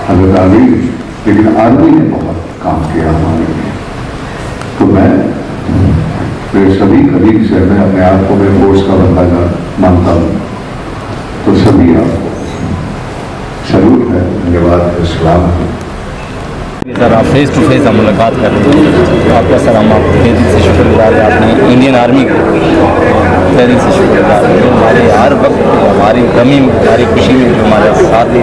हजरत अली, लेकिन आर्मी ने बहुत काम किया हमारे लिए। तो मैं मेरे सभी कलीग से मैं अपने आप को मैं फोर्स का बंदा मानता हूँ। तो सभी आपको सलूट है, धन्यवाद है, सलाम है। सर आप फेस टू फेस हम मुलाकात कर रहे हैं तो आपका सर हम आपके दिल से शुक्रगुजार है। आपने इंडियन आर्मी को तहे दिल से शुक्रगुजार है। हमारे हर वक्त हमारी गमी में, हमारी खुशी में जो हमारे साथ ही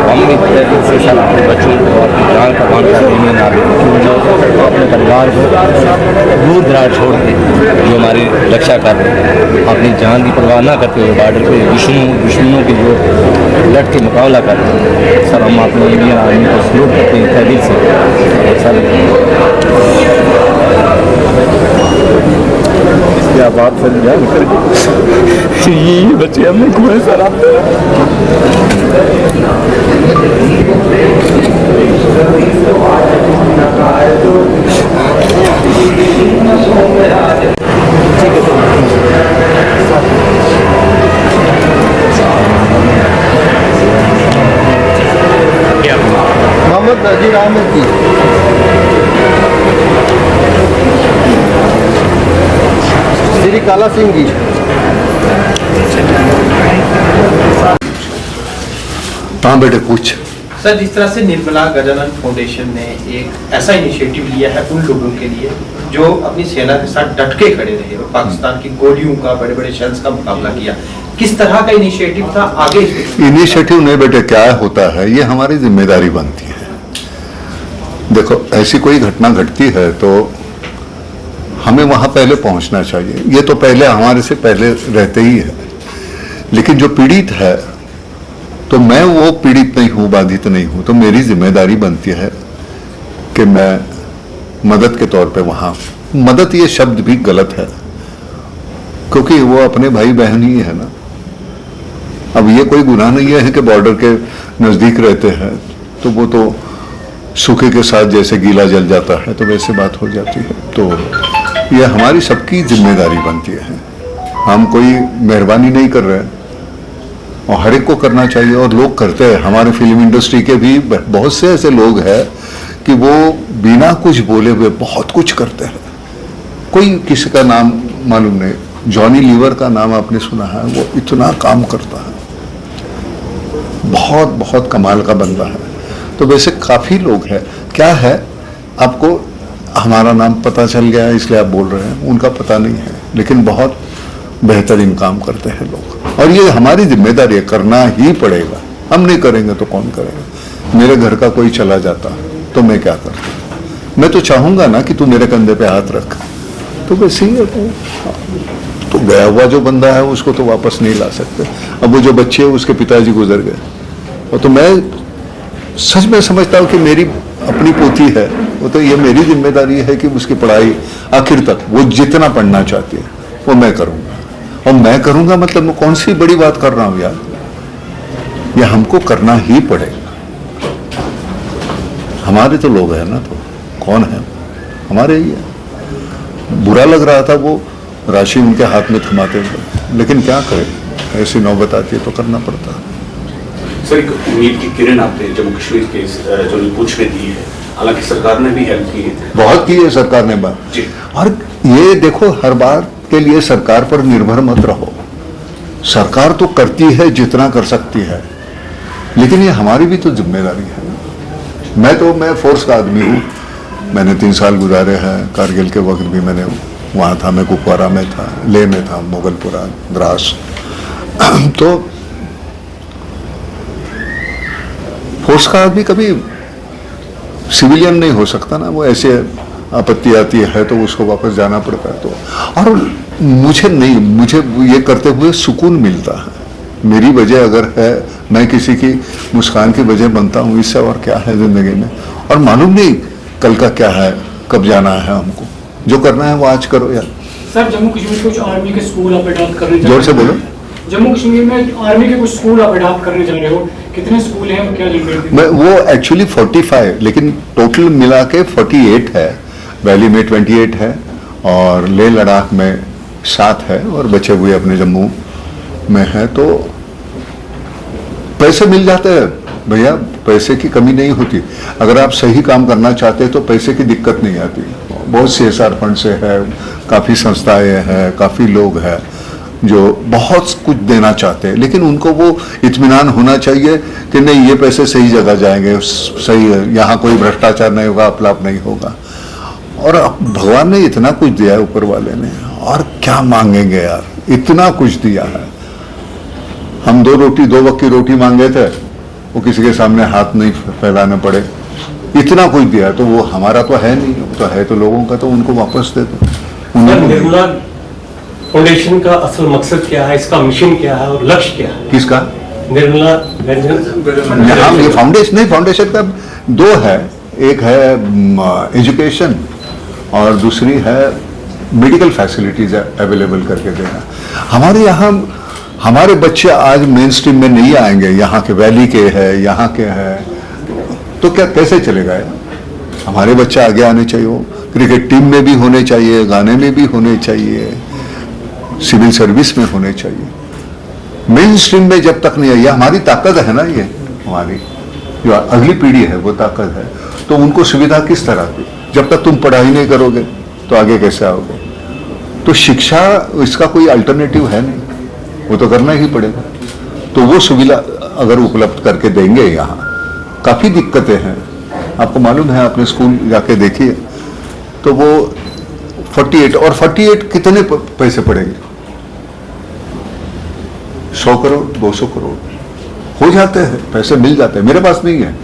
हम भी तहे दिल से सर अपने बच्चों को अपनी जान का मान कर इंडियन आर्मी को, अपने परिवार को दूर दराज छोड़ के जो हमारी रक्षा कर रहे हैं, अपनी जान की परवाह ना करते हुए बॉर्डर पर दुश्मनों की जो लड़ के मुकाबला कर रहे हैं। सर हम अपने इंडियन आर्मी को सलूट करते हैं तहे दिल से। सर इसकी आप बात सर जान करें ये बच्चे हमने खोए सर आप मोहम्मद नजीर अहमद जी, श्री काला सिंह जी। हाँ बेटे पूछ। सर, जिस तरह से निर्मला गजानन फाउंडेशन ने एक ऐसा इनिशिएटिव लिया है उन लोगों के लिए जो अपनी सेना के साथ डट के खड़े रहे और पाकिस्तान की गोलियों का, बड़े बड़े शेल्स का मुकाबला किया, किस तरह का इनिशिएटिव था? आगे इनिशिएटिव नहीं बेटे, क्या होता है ये हमारी जिम्मेदारी बनती है। देखो ऐसी कोई घटना घटती है तो हमें वहां पहले पहुंचना चाहिए। ये तो पहले हमारे से पहले रहते ही है, लेकिन जो पीड़ित है तो मैं वो पीड़ित नहीं हूं, बाधित नहीं हूं, तो मेरी जिम्मेदारी बनती है कि मैं मदद के तौर पे वहां, मदद ये शब्द भी गलत है क्योंकि वो अपने भाई बहन ही है ना। अब ये कोई गुनाह नहीं है कि बॉर्डर के नजदीक रहते हैं तो वो तो सूखे के साथ जैसे गीला जल जाता है तो वैसे बात हो जाती है। तो ये हमारी सबकी जिम्मेदारी बनती है। हम कोई मेहरबानी नहीं कर रहे हैं और हर एक को करना चाहिए और लोग करते हैं। हमारे फिल्म इंडस्ट्री के भी बहुत से ऐसे लोग हैं कि वो बिना कुछ बोले हुए बहुत कुछ करते हैं। कोई किसी का नाम मालूम नहीं, जॉनी लीवर का नाम आपने सुना है? वो इतना काम करता है, बहुत बहुत कमाल का बंदा है। तो वैसे काफी लोग हैं। क्या है, आपको हमारा नाम पता चल गया इसलिए आप बोल रहे हैं, उनका पता नहीं है, लेकिन बहुत बेहतरीन काम करते हैं लोग और ये हमारी जिम्मेदारी है, करना ही पड़ेगा। हम नहीं करेंगे तो कौन करेगा? मेरे घर का कोई चला जाता तो मैं क्या करता? मैं तो चाहूंगा ना कि तू मेरे कंधे पे हाथ रख, तो वैसे ही है। तो गया हुआ जो बंदा है उसको तो वापस नहीं ला सकते। अब वो जो बच्चे है उसके पिताजी गुजर गए, और तो मैं सच में समझता हूँ कि मेरी अपनी पोती है, वो तो ये मेरी जिम्मेदारी है कि उसकी पढ़ाई आखिर तक वो जितना पढ़ना चाहती है वो मैं करूँगा। और मैं करूँगा मतलब मैं कौन सी बड़ी बात कर रहा हूँ यार, ये हमको करना ही पड़ेगा। हमारे तो लोग हैं ना, तो कौन है? हमारे ही है। बुरा लग रहा था वो राशि उनके हाथ में थमाते हुए, लेकिन क्या करें, ऐसी नौबत आती है तो करना पड़ता है। सर, एक उम्मीद की किरण आपने जम्मू कश्मीर के जो पूछ में दी है, हालांकि सरकार ने भी हेल्प की है, बहुत की है सरकार ने बात जी। और ये देखो, हर बार के लिए सरकार पर निर्भर मत रहो। सरकार तो करती है जितना कर सकती है, लेकिन ये हमारी भी तो जिम्मेदारी है। मैं फोर्स का आदमी हूँ, मैंने 3 साल गुजारे हैं। कारगिल के वक्त भी मैंने वहाँ था, मैं कुपवारा में था, लेह में था, मोगलपुरा, द्रास। तो फोर्स का आदमी कभी सिविलियन नहीं हो सकता ना, वो ऐसे आपत्ति आती है तो उसको वापस जाना पड़ता है। तो और मुझे ये करते हुए सुकून मिलता है। मेरी वजह अगर है, मैं किसी की मुस्कान की वजह बनता हूँ, इससे और क्या है जिंदगी में। और मालूम नहीं कल का क्या है, कब जाना है, हमको जो करना है वो आज करो यार। सर, जम्मू कश्मीर कुछ आर्मी के स्कूल आप अडॉप्ट करने जोर से बोलो। जम्मू कश्मीर में आर्मी के कुछ स्कूल आप अडॉप्ट करने जा रहे हो, कितने स्कूल हैं और क्या जिम्मेदारी? मैं वो एक्चुअली 45, लेकिन टोटल मिला के 48 है। वैली में 28 है और लेह लद्दाख में 7 है और बचे हुए अपने जम्मू में है। तो पैसे मिल जाते हैं, भैया पैसे की कमी नहीं होती, अगर आप सही काम करना चाहते हैं तो पैसे की दिक्कत नहीं आती। बहुत CSR फंड से है, काफ़ी संस्थाएं हैं, काफ़ी लोग हैं जो बहुत कुछ देना चाहते हैं, लेकिन उनको वो इत्मीनान होना चाहिए कि नहीं ये पैसे सही जगह जाएंगे, सही है, यहाँ कोई भ्रष्टाचार नहीं होगा, अपलाप नहीं होगा। और भगवान ने इतना कुछ दिया है ऊपर वाले ने, और क्या मांगेंगे यार, इतना कुछ दिया है। हम 2 वक्त की रोटी मांगे थे, वो किसी के सामने हाथ नहीं फैलाने पड़े, इतना कुछ दिया। तो वो हमारा तो है नहीं, तो है तो लोगों का, तो उनको वापस दे दो। निर्मला फाउंडेशन का असल मकसद क्या है, इसका मिशन क्या है और लक्ष्य क्या है? किसका? निर्मला हम ये फाउंडेशन नहीं, फाउंडेशन का 2 है, एक है एजुकेशन और दूसरी है मेडिकल फैसिलिटीज अवेलेबल करके देना। हमारे यहाँ हमारे बच्चे आज मेन स्ट्रीम में नहीं आएंगे, यहाँ के वैली के हैं, यहाँ के हैं, तो क्या कैसे चलेगा यार? हमारे बच्चे आगे आने चाहिए, क्रिकेट टीम में भी होने चाहिए, गाने में भी होने चाहिए, सिविल सर्विस में होने चाहिए। मेन स्ट्रीम में जब तक नहीं है, ये हमारी ताकत है ना, ये हमारी जो अगली पीढ़ी है वो ताकत है। तो उनको सुविधा किस तरह की? जब तक तुम पढ़ाई नहीं करोगे तो आगे कैसे आओगे? तो शिक्षा इसका कोई अल्टरनेटिव है नहीं, वो तो करना ही पड़ेगा। तो वो सुविधा अगर उपलब्ध करके देंगे, यहाँ काफ़ी दिक्कतें हैं, आपको मालूम है, आपने स्कूल जाके देखिए तो वो 48 और 48 कितने पैसे पड़ेंगे? 100 करोड़ 200 करोड़ हो जाते हैं, पैसे मिल जाते हैं। मेरे पास नहीं है,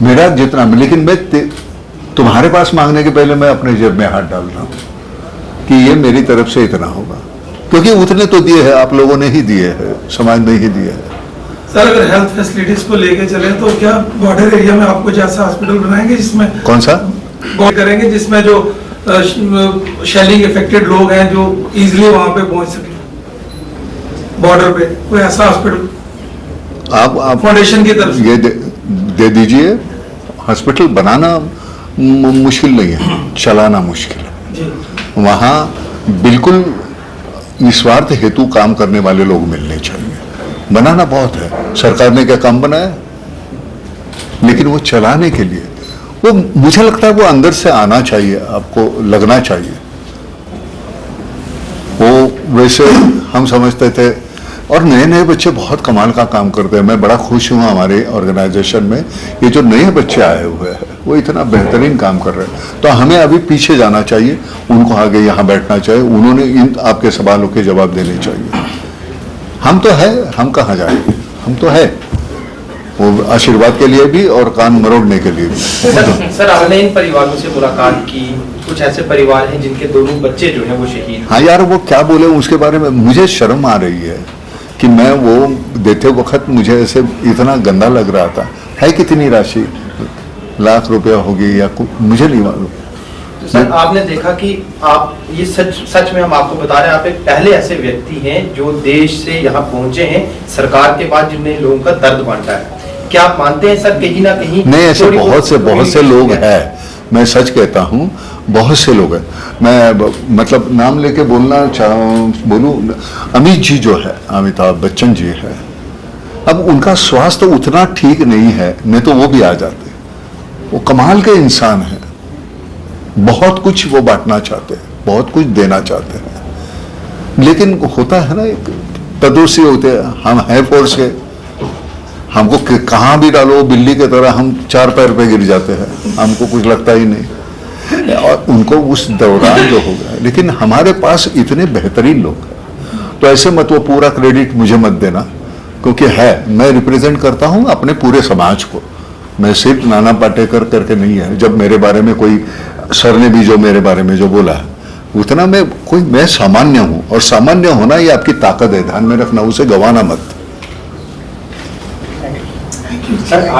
मेरा जितना, लेकिन मैं तुम्हारे पास मांगने के पहले मैं अपने जेब में हाथ डाल रहा हूं कि ये मेरी तरफ से इतना होगा, क्योंकि उतने तो दिए हैं, आप लोगों ने ही दिए हैं, समाज ने ही दिए हैं। सर, अगर हेल्थ फैसिलिटीज को लेके चले तो क्या बॉर्डर एरिया में आपको जैसा हॉस्पिटल बनाएंगे जिसमें कौन सा करेंगे जिसमें जो शेलिंग इफेक्टेड लोग हैं जो इजीली वहां पे पहुंच सके बॉर्डर पे, कोई ऐसा हॉस्पिटल आप फाउंडेशन की तरफ से? ये दे दीजिए। हॉस्पिटल बनाना मुश्किल नहीं है, चलाना मुश्किल है। वहाँ बिल्कुल निस्वार्थ हेतु काम करने वाले लोग मिलने चाहिए। बनाना बहुत है, सरकार ने क्या काम बनाया, लेकिन वो चलाने के लिए वो, मुझे लगता है वो अंदर से आना चाहिए, आपको लगना चाहिए। वो वैसे हम समझते थे, और नए नए बच्चे बहुत कमाल का काम करते हैं। मैं बड़ा खुश हूँ हमारे ऑर्गेनाइजेशन में, ये जो नए बच्चे आए हुए हैं वो इतना बेहतरीन काम कर रहे हैं। तो हमें अभी पीछे जाना चाहिए, उनको आगे यहाँ बैठना चाहिए, उन्होंने इन आपके सवालों के जवाब देने चाहिए। हम तो है, हम कहाँ जाएंगे, हम तो है, वो आशीर्वाद के लिए भी और कान मरोड़ने के लिए भी। सर, आपने इन परिवारों से मुलाकात की, कुछ ऐसे परिवार हैं जिनके दोनों बच्चे जो हैं वो शहीद। हाँ यार, वो क्या बोले उसके बारे में, मुझे शर्म आ रही है कि मैं वो देते वक्त मुझे ऐसे इतना गंदा लग रहा था। है कितनी राशि, लाख रुपया होगी या मुझे नहीं मालूम। तो सर, आपने देखा कि आप ये सच में हम आपको बता रहे हैं, आप एक पहले ऐसे व्यक्ति हैं जो देश से यहाँ पहुंचे हैं सरकार के बाद, जिनने लोगों का दर्द बांटा है। क्या आप मानते हैं सर कहीं ना कहीं? नहीं, ऐसे बहुत से लोग हैं, मैं सच कहता हूँ, बहुत से लोग हैं। मैं मतलब नाम लेके बोलूँ, अमित जी जो है, अमिताभ बच्चन जी है, अब उनका स्वास्थ्य उतना ठीक नहीं है, नहीं तो वो भी आ जाते। वो कमाल के इंसान हैं, बहुत कुछ वो बांटना चाहते हैं, बहुत कुछ देना चाहते हैं, लेकिन होता है ना, एक तदुरुस्ती होते हैं। हम हैं फोर्स के, हमको कहाँ भी डालो बिल्ली की तरह हम 4 पैर पे गिर जाते हैं, हमको कुछ लगता ही नहीं। और उनको उस दौरान जो हो गया, लेकिन हमारे पास इतने बेहतरीन लोग हैं, तो ऐसे मत वो पूरा क्रेडिट मुझे मत देना, क्योंकि है, मैं रिप्रेजेंट करता हूँ अपने पूरे समाज को, मैं सिर्फ नाना पाटेकर करके नहीं है। जब मेरे बारे में कोई सर ने भी जो मेरे बारे में जो बोला उतना मैं सामान्य हूँ, और सामान्य होना ये आपकी ताकत है, ध्यान में रखना, उसे गंवाना मत। सर, आप